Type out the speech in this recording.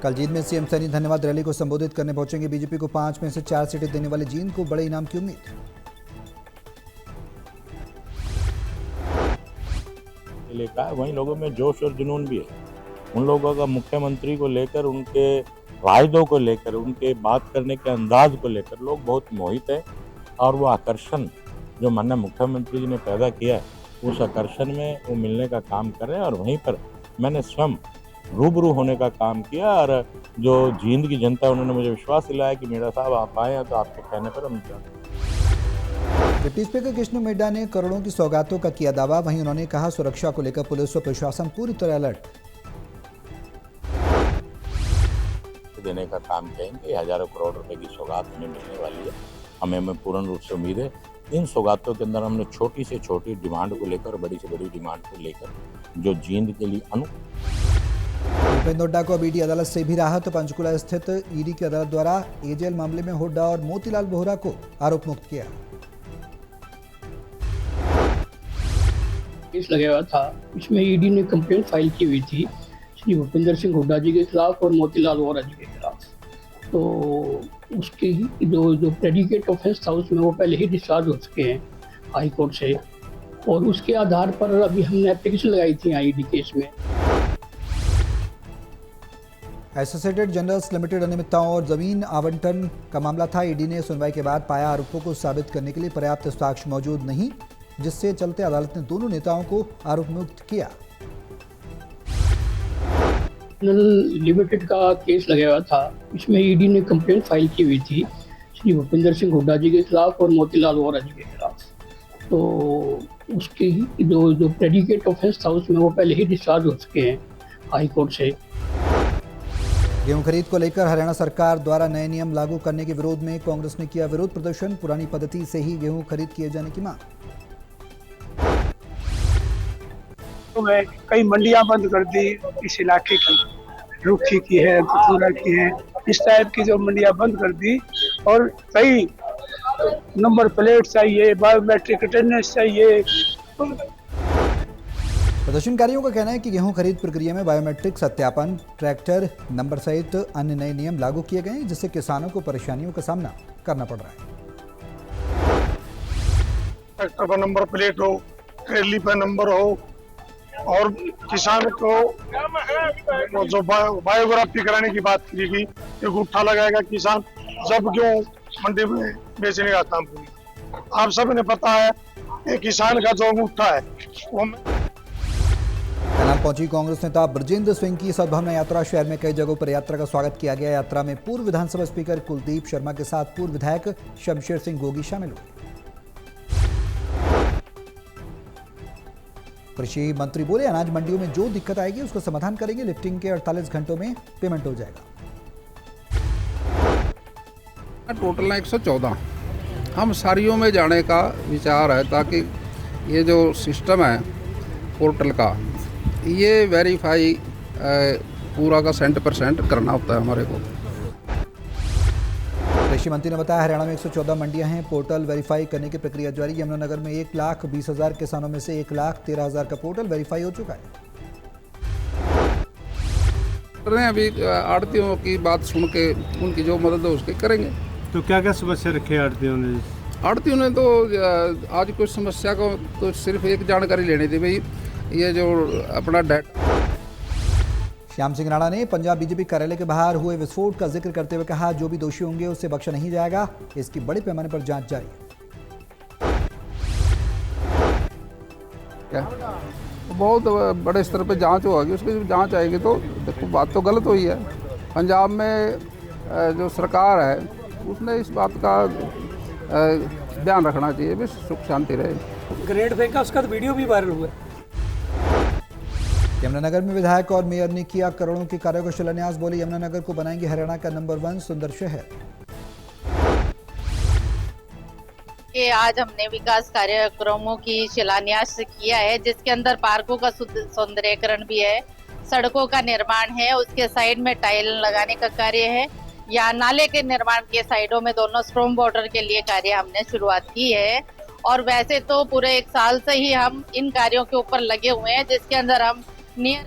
कल जींद में सीएम सैनी धन्यवाद रैली को संबोधित करने पहुंचेंगे। बीजेपी को 5 में से 4 सीटें देने वाले जींद को बड़े इनाम की उम्मीद। कहा वहीं लोगों में जोश और जुनून भी है। उन लोगों का मुख्यमंत्री को लेकर, उनके वायदों को लेकर, उनके बात करने के अंदाज को लेकर लोग बहुत मोहित है और वो आकर्षण जो माननीय मुख्यमंत्री जी ने पैदा किया है, उस आकर्षण में वो मिलने का काम कर रहे हैं। और वहीं पर मैंने स्वयं रूबरू होने का काम किया और जो जींद की जनता उन्होंने मुझे विश्वास दिलाया कि मीणा साहब आप आए हैं तो आपके कहने पर हम डिप्टी स्पीकर कृष्ण मिड्डा ने करोड़ों की सौगातों का किया दावा। वहीं उन्होंने कहा सुरक्षा को लेकर पुलिस व प्रशासन पूरी तरह अलर्ट देने का काम करेंगे। हजारों करोड़ रुपए की सौगात हमें मिलने वाली है, हमें पूर्ण रूप से उम्मीद है। इन सौगातों के अंदर हमने छोटी से छोटी डिमांड को लेकर, बड़ी से बड़ी डिमांड को लेकर जो जींद के लिए भूपेंद्र हुड्डा को अब ईडी अदालत से भी राहत। पंचकुला स्थित ईडी की अदालत द्वारा एजेएल मामले में हुड्डा और मोतीलाल वोहरा को आरोप मुक्त किया। केस लगाया हुआ था, इसमें ईडी ने कंप्लेंट फाइल की हुई थी श्री भूपेंद्र सिंह हुड्डा जी के खिलाफ और मोतीलाल वोहरा जी के खिलाफ। तो उसकी जो प्रेडिकेट ऑफेंस था उसमें वो पहले ही डिस्चार्ज हो चुके हैं हाई कोर्ट से, और उसके आधार पर अभी हमने एप्लीकेशन लगाई थी ईडी केस में। एसोसिएटेड जनरल्स लिमिटेड अनियमितताओं और जमीन आवंटन का मामला था। ईडी ने सुनवाई के बाद पाया आरोपों को साबित करने के लिए पर्याप्त साक्ष्य मौजूद नहीं, जिससे चलते अदालत ने दोनों नेताओं को आरोप मुक्त किया। लिमिटेड का केस लगाया हुआ था, इसमें ईडी ने कंप्लेंट फाइल की हुई थी श्री भूपेंद्र सिंह हुड्डा जी के खिलाफ और मोतीलाल वोहरा जी के खिलाफ। तो उसकी जो प्रेडिकेट ऑफेंस था उसमें वो पहले ही डिस्चार्ज हो चुके हैं हाई कोर्ट से। गेहूं खरीद को लेकर हरियाणा सरकार द्वारा नए नियम लागू करने के विरोध में कांग्रेस ने किया विरोध प्रदर्शन। पुरानी पद्धति से ही गेहूं खरीद किए जाने की मांग। कई मंडियां बंद कर दी इस इलाके की, रुखी की है, कथूरा की है, इस टाइप की जो मंडियां बंद कर दी। और कई नंबर प्लेट चाहिए, बायोमेट्रिक अटेंडेंस चाहिए। प्रदर्शनकारियों का कहना है कि गेहूं खरीद प्रक्रिया में बायोमेट्रिक सत्यापन, ट्रैक्टर नंबर सहित अन्य नए नियम लागू किए गए हैं, जिससे किसानों को परेशानियों का सामना करना पड़ रहा है। ट्रैक्टर पर नंबर प्लेट हो, ट्रेली पर नंबर हो, और किसान को जो बायोग्राफी कराने की बात की गई, एक उठा लगाएगा किसान, जब क्यों मंडी में बेचने का काम करेगा। आप सब ने पता है कि किसान का जो उठा है वो कनाल पहुंची कांग्रेस नेता ब्रजेंद्र सिंह की सद्भावना यात्रा। शहर में कई जगहों पर यात्रा का स्वागत किया गया। यात्रा में पूर्व विधानसभा स्पीकर कुलदीप शर्मा के साथ पूर्व विधायक शमशेर सिंह गोगी शामिल हुए। कृषि मंत्री बोले अनाज मंडियों में जो दिक्कत आएगी उसका समाधान करेंगे। लिफ्टिंग के 48 घंटों में पेमेंट हो जाएगा। टोटल 114 हम सारियों में जाने का विचार है, ताकि ये जो सिस्टम है पोर्टल का, ये वेरीफाई पूरा का 100% करना होता है हमारे को। कृषि मंत्री ने बताया हरियाणा में 114 मंडियां हैं। पोर्टल वेरीफाई करने की प्रक्रिया जारी। यमुनानगर में 1,20,000 किसानों में से 1,13,000 का पोर्टल वेरीफाई हो चुका है। अभी आड़तियों की बात सुन के उनकी जो मदद है उसकी करेंगे। तो क्या क्या समस्या रखी है आड़तियों ने? आड़तियों ने तो आज कुछ समस्या को तो सिर्फ एक जानकारी लेनी थी, भाई ये जो अपना डाटा। श्याम सिंह राणा ने पंजाब बीजेपी कार्यालय के बाहर हुए विस्फोट का जिक्र करते हुए कहा जो भी दोषी होंगे उसे बख्शा नहीं जाएगा। इसकी बड़े पैमाने पर जांच जारी है। बहुत बड़े स्तर पर जांच होगी, उसकी जब जांच आएगी तो देखो बात तो गलत हुई है। पंजाब में जो सरकार है उसने इस बात का ध्यान रखना चाहिए, भी सुख शांति रहे। ग्रेनेड फेंका, उसका तो वीडियो भी वायरल हुआ। यमुनानगर में विधायक और मेयर ने किया करोड़ों के कार्यों का शिलान्यास। बोले यमुनानगर को बनाएंगे हरियाणा का नंबर 1 सुंदर शहर। आज हमने विकास कार्यक्रमों की शिलान्यास किया है, जिसके अंदर पार्कों का सौंदर्यीकरण भी है, सड़कों का निर्माण है, उसके साइड में टाइल लगाने का कार्य है, या नाले के निर्माण के साइडों में दोनों स्ट्रॉम वाटर के लिए कार्य हमने शुरुआत की है। और वैसे तो पूरे 1 साल से ही हम इन कार्यों के ऊपर लगे हुए हैं, जिसके अंदर हम नियर